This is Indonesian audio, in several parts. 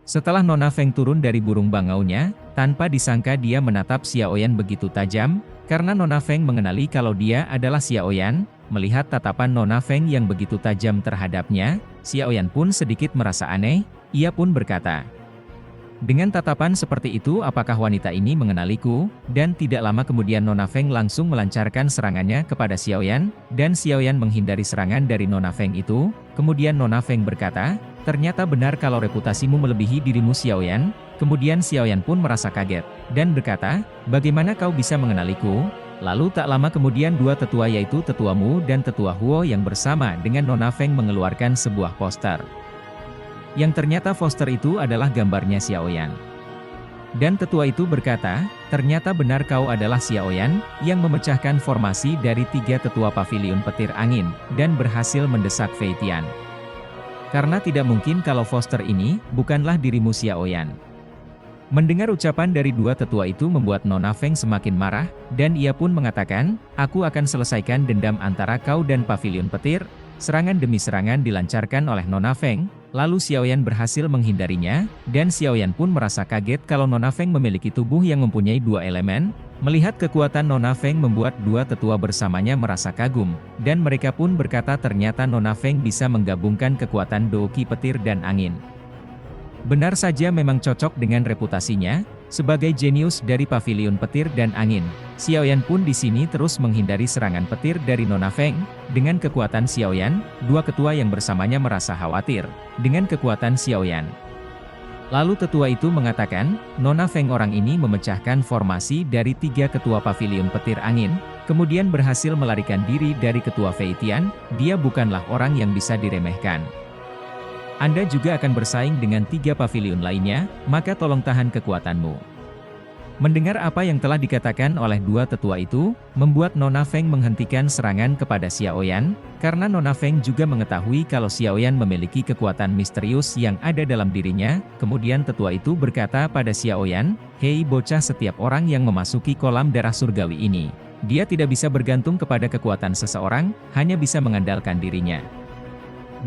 Setelah Nona Feng turun dari burung bangaunya, tanpa disangka dia menatap Xiaoyan begitu tajam, karena Nona Feng mengenali kalau dia adalah Xiaoyan. Melihat tatapan Nona Feng yang begitu tajam terhadapnya, Xiaoyan pun sedikit merasa aneh. Ia pun berkata, "Dengan tatapan seperti itu apakah wanita ini mengenaliku?" Dan tidak lama kemudian Nona Feng langsung melancarkan serangannya kepada Xiaoyan, dan Xiaoyan menghindari serangan dari Nona Feng itu. Kemudian Nona Feng berkata, "Ternyata benar kalau reputasimu melebihi dirimu Xiaoyan." Kemudian Xiaoyan pun merasa kaget, dan berkata, "Bagaimana kau bisa mengenaliku?" Lalu tak lama kemudian dua tetua yaitu Tetua Mu dan Tetua Huo yang bersama dengan Nona Feng mengeluarkan sebuah poster. Yang ternyata poster itu adalah gambarnya Xiaoyan. Dan tetua itu berkata, "Ternyata benar kau adalah Xiaoyan, yang memecahkan formasi dari 3 tetua pavilion petir angin, dan berhasil mendesak Fei Tian. Karena tidak mungkin kalau poster ini, bukanlah dirimu Xiaoyan." Mendengar ucapan dari dua tetua itu membuat Nona Feng semakin marah, dan ia pun mengatakan, "Aku akan selesaikan dendam antara kau dan pavilion petir." Serangan demi serangan dilancarkan oleh Nona Feng, lalu Xiaoyan berhasil menghindarinya, dan Xiaoyan pun merasa kaget kalau Nona Feng memiliki tubuh yang mempunyai 2 elemen. Melihat kekuatan Nona Feng membuat dua tetua bersamanya merasa kagum, dan mereka pun berkata ternyata Nona Feng bisa menggabungkan kekuatan Douqi petir dan angin. Benar saja memang cocok dengan reputasinya, sebagai jenius dari pavilion petir dan angin. Xiaoyan pun di sini terus menghindari serangan petir dari Nona Feng. Dengan kekuatan Xiaoyan, dua ketua yang bersamanya merasa khawatir dengan kekuatan Xiaoyan. Lalu tetua itu mengatakan, Nona Feng orang ini memecahkan formasi dari 3 ketua pavilion petir angin, kemudian berhasil melarikan diri dari ketua Fei Tian. Dia bukanlah orang yang bisa diremehkan. Anda juga akan bersaing dengan 3 pavilion lainnya, maka tolong tahan kekuatanmu. Mendengar apa yang telah dikatakan oleh dua tetua itu, membuat Nona Feng menghentikan serangan kepada Xiaoyan, karena Nona Feng juga mengetahui kalau Xiaoyan memiliki kekuatan misterius yang ada dalam dirinya. Kemudian tetua itu berkata pada Xiaoyan, "Hei bocah, setiap orang yang memasuki kolam darah surgawi ini, dia tidak bisa bergantung kepada kekuatan seseorang, hanya bisa mengandalkan dirinya.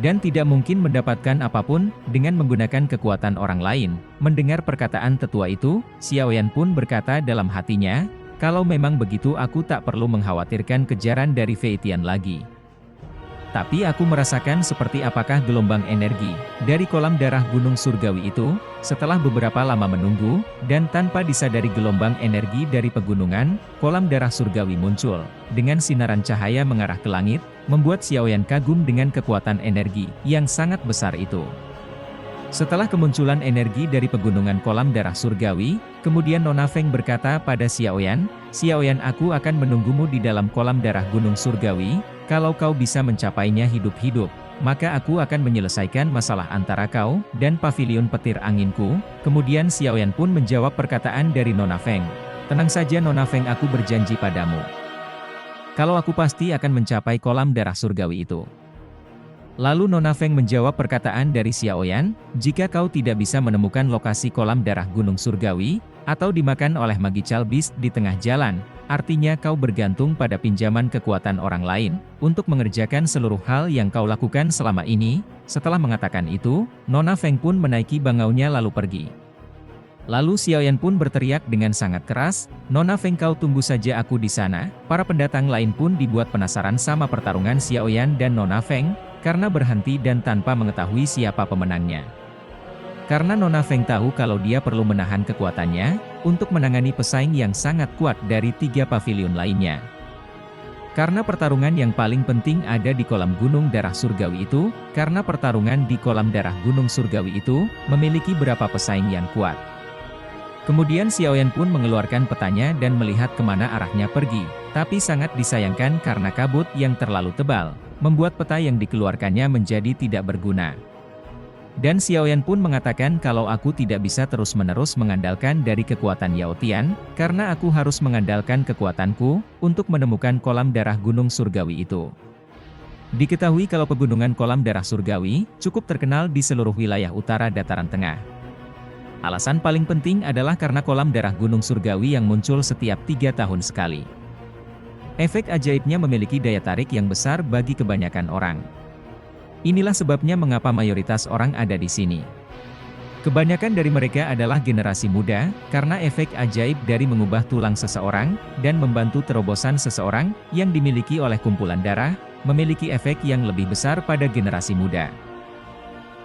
Dan tidak mungkin mendapatkan apapun dengan menggunakan kekuatan orang lain." Mendengar perkataan tetua itu, Xiaoyan pun berkata dalam hatinya, "Kalau memang begitu aku tak perlu mengkhawatirkan kejaran dari Fei Tian lagi. Tapi aku merasakan seperti apakah gelombang energi dari kolam darah gunung surgawi itu." Setelah beberapa lama menunggu, dan tanpa disadari gelombang energi dari pegunungan, kolam darah surgawi muncul, dengan sinaran cahaya mengarah ke langit, membuat Xiaoyan kagum dengan kekuatan energi yang sangat besar itu. Setelah kemunculan energi dari pegunungan kolam darah surgawi, kemudian Nona Feng berkata pada Xiaoyan, "Xiaoyan, aku akan menunggumu di dalam kolam darah gunung surgawi. Kalau kau bisa mencapainya hidup-hidup, maka aku akan menyelesaikan masalah antara kau dan pavilion petir anginku." Kemudian Xiaoyan pun menjawab perkataan dari Nona Feng, "Tenang saja Nona Feng, aku berjanji padamu. Kalau aku pasti akan mencapai kolam darah surgawi itu." Lalu Nona Feng menjawab perkataan dari Xiaoyan, "Jika kau tidak bisa menemukan lokasi kolam darah gunung surgawi, atau dimakan oleh magical beast di tengah jalan, artinya kau bergantung pada pinjaman kekuatan orang lain, untuk mengerjakan seluruh hal yang kau lakukan selama ini." Setelah mengatakan itu, Nona Feng pun menaiki bangaunya lalu pergi. Lalu Xiaoyan pun berteriak dengan sangat keras, "Nona Feng, kau tunggu saja aku di sana." Para pendatang lain pun dibuat penasaran sama pertarungan Xiaoyan dan Nona Feng, karena berhenti dan tanpa mengetahui siapa pemenangnya. Karena Nona Feng tahu kalau dia perlu menahan kekuatannya, untuk menangani pesaing yang sangat kuat dari 3 pavilion lainnya. Karena pertarungan yang paling penting ada di kolam gunung darah surgawi itu, karena pertarungan di kolam darah gunung surgawi itu, memiliki berapa pesaing yang kuat. Kemudian Xiaoyan pun mengeluarkan petanya dan melihat kemana arahnya pergi, tapi sangat disayangkan karena kabut yang terlalu tebal, membuat peta yang dikeluarkannya menjadi tidak berguna. Dan Xiaoyan pun mengatakan kalau aku tidak bisa terus-menerus mengandalkan dari kekuatan Yao Tian, karena aku harus mengandalkan kekuatanku, untuk menemukan kolam darah gunung surgawi itu. Diketahui kalau pegunungan kolam darah surgawi, cukup terkenal di seluruh wilayah utara dataran tengah. Alasan paling penting adalah karena kolam darah gunung surgawi yang muncul setiap 3 tahun sekali. Efek ajaibnya memiliki daya tarik yang besar bagi kebanyakan orang. Inilah sebabnya mengapa mayoritas orang ada di sini. Kebanyakan dari mereka adalah generasi muda, karena efek ajaib dari mengubah tulang seseorang, dan membantu terobosan seseorang, yang dimiliki oleh kumpulan darah, memiliki efek yang lebih besar pada generasi muda.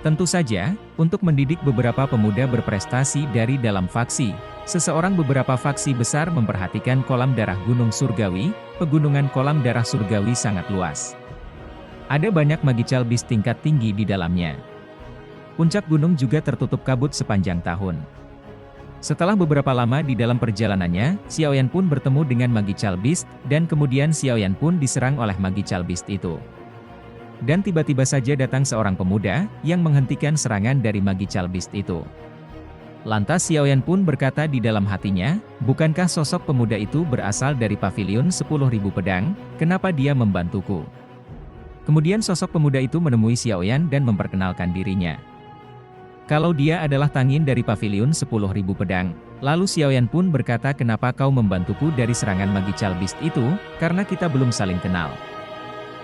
Tentu saja, untuk mendidik beberapa pemuda berprestasi dari dalam faksi, seseorang beberapa faksi besar memperhatikan kolam darah Gunung Surgawi, pegunungan kolam darah Surgawi sangat luas. Ada banyak magical beast tingkat tinggi di dalamnya. Puncak gunung juga tertutup kabut sepanjang tahun. Setelah beberapa lama di dalam perjalanannya, Xiaoyan pun bertemu dengan magical beast, dan kemudian Xiaoyan pun diserang oleh magical beast itu. Dan tiba-tiba saja datang seorang pemuda, yang menghentikan serangan dari magical beast itu. Lantas Xiaoyan pun berkata di dalam hatinya, bukankah sosok pemuda itu berasal dari pavilion 10.000 pedang, kenapa dia membantuku? Kemudian sosok pemuda itu menemui Xiaoyan dan memperkenalkan dirinya. Kalau dia adalah Tangin dari pavilion 10.000 pedang, lalu Xiaoyan pun berkata kenapa kau membantuku dari serangan magical beast itu, karena kita belum saling kenal.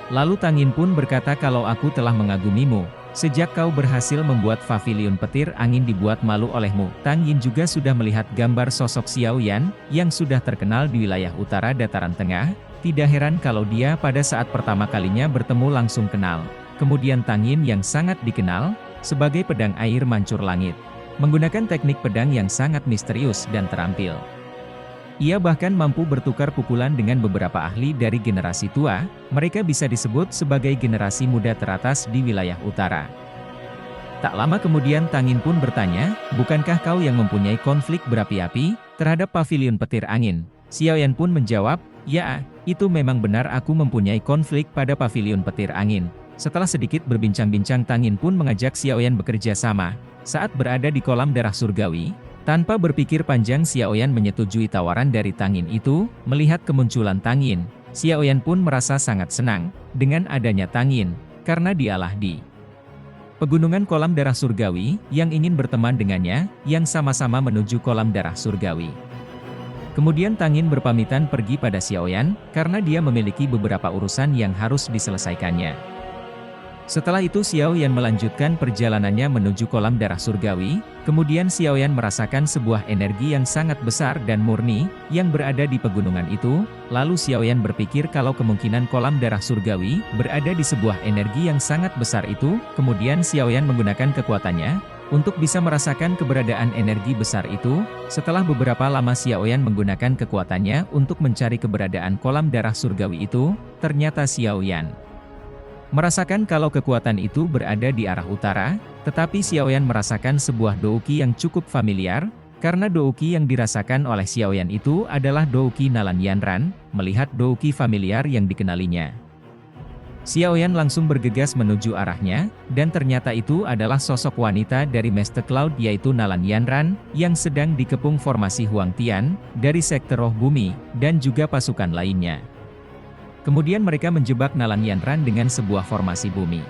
Lalu Tangin pun berkata kalau aku telah mengagumimu, sejak kau berhasil membuat pavilion petir angin dibuat malu olehmu. Tangin juga sudah melihat gambar sosok Xiaoyan, yang sudah terkenal di wilayah utara dataran tengah, tidak heran kalau dia pada saat pertama kalinya bertemu langsung kenal. Kemudian Tangin yang sangat dikenal, sebagai pedang air mancur langit, menggunakan teknik pedang yang sangat misterius dan terampil. Ia bahkan mampu bertukar pukulan dengan beberapa ahli dari generasi tua, mereka bisa disebut sebagai generasi muda teratas di wilayah utara. Tak lama kemudian Tangin pun bertanya, bukankah kau yang mempunyai konflik berapi-api terhadap pavilion petir angin? Xiaoyan pun menjawab, ya, itu memang benar aku mempunyai konflik pada pavilion petir angin. Setelah sedikit berbincang-bincang Tangin pun mengajak Xiaoyan bekerja sama. Saat berada di kolam darah surgawi, tanpa berpikir panjang Xiaoyan menyetujui tawaran dari Tangin itu. Melihat kemunculan Tangin, Xiaoyan pun merasa sangat senang dengan adanya Tangin, karena dialah di pegunungan kolam darah surgawi, yang ingin berteman dengannya, yang sama-sama menuju kolam darah surgawi. Kemudian Tangin berpamitan pergi pada Xiaoyan, karena dia memiliki beberapa urusan yang harus diselesaikannya. Setelah itu Xiaoyan melanjutkan perjalanannya menuju kolam darah surgawi, kemudian Xiaoyan merasakan sebuah energi yang sangat besar dan murni, yang berada di pegunungan itu, lalu Xiaoyan berpikir kalau kemungkinan kolam darah surgawi, berada di sebuah energi yang sangat besar itu, kemudian Xiaoyan menggunakan kekuatannya, untuk bisa merasakan keberadaan energi besar itu. Setelah beberapa lama Xiaoyan menggunakan kekuatannya untuk mencari keberadaan kolam darah surgawi itu, ternyata Xiaoyan merasakan kalau kekuatan itu berada di arah utara, tetapi Xiaoyan merasakan sebuah douqi yang cukup familiar, karena douqi yang dirasakan oleh Xiaoyan itu adalah douqi Nalan Yanran, melihat douqi familiar yang dikenalinya. Xiaoyan langsung bergegas menuju arahnya, dan ternyata itu adalah sosok wanita dari Master Cloud yaitu Nalan Yanran, yang sedang dikepung formasi Huang Tian, dari sekte roh bumi, dan juga pasukan lainnya. Kemudian mereka menjebak Nalan Yanran dengan sebuah formasi bumi.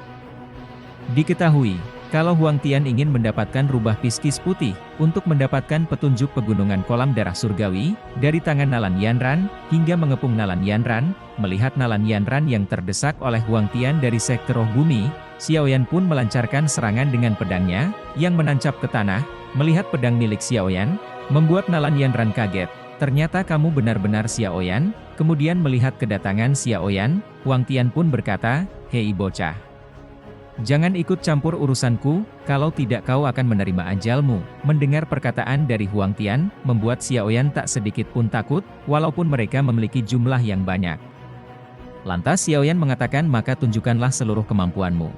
Diketahui, kalau Huang Tian ingin mendapatkan rubah piskis putih, untuk mendapatkan petunjuk pegunungan kolam darah surgawi, dari tangan Nalan Yanran, hingga mengepung Nalan Yanran, melihat Nalan Yanran yang terdesak oleh Huang Tian dari sekte roh bumi, Xiaoyan pun melancarkan serangan dengan pedangnya, yang menancap ke tanah. Melihat pedang milik Xiaoyan, membuat Nalan Yanran kaget. Ternyata kamu benar-benar Xiaoyan. Kemudian melihat kedatangan Xiaoyan, Huang Tian pun berkata, hei bocah, jangan ikut campur urusanku, kalau tidak kau akan menerima ajalmu. Mendengar perkataan dari Huang Tian, membuat Xiaoyan tak sedikit pun takut, walaupun mereka memiliki jumlah yang banyak. Lantas Xiaoyan mengatakan maka tunjukkanlah seluruh kemampuanmu.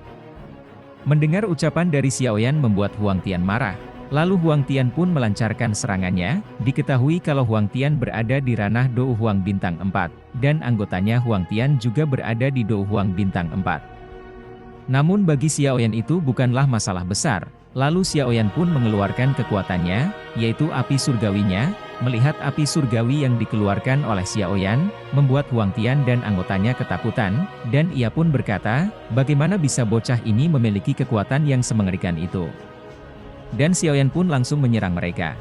Mendengar ucapan dari Xiaoyan membuat Huang Tian marah. Lalu Huang Tian pun melancarkan serangannya. Diketahui kalau Huang Tian berada di ranah Dou Huang Bintang 4, dan anggotanya Huang Tian juga berada di Dou Huang Bintang 4. Namun bagi Xiaoyan itu bukanlah masalah besar. Lalu Xiaoyan pun mengeluarkan kekuatannya, yaitu api surgawinya. Melihat api surgawi yang dikeluarkan oleh Xiaoyan, membuat Huang Tian dan anggotanya ketakutan, dan ia pun berkata, bagaimana bisa bocah ini memiliki kekuatan yang semengerikan itu? Dan Xiaoyan pun langsung menyerang mereka.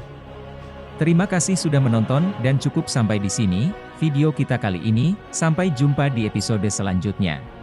Terima kasih sudah menonton dan cukup sampai di sini. video kita kali ini. Sampai jumpa di episode selanjutnya.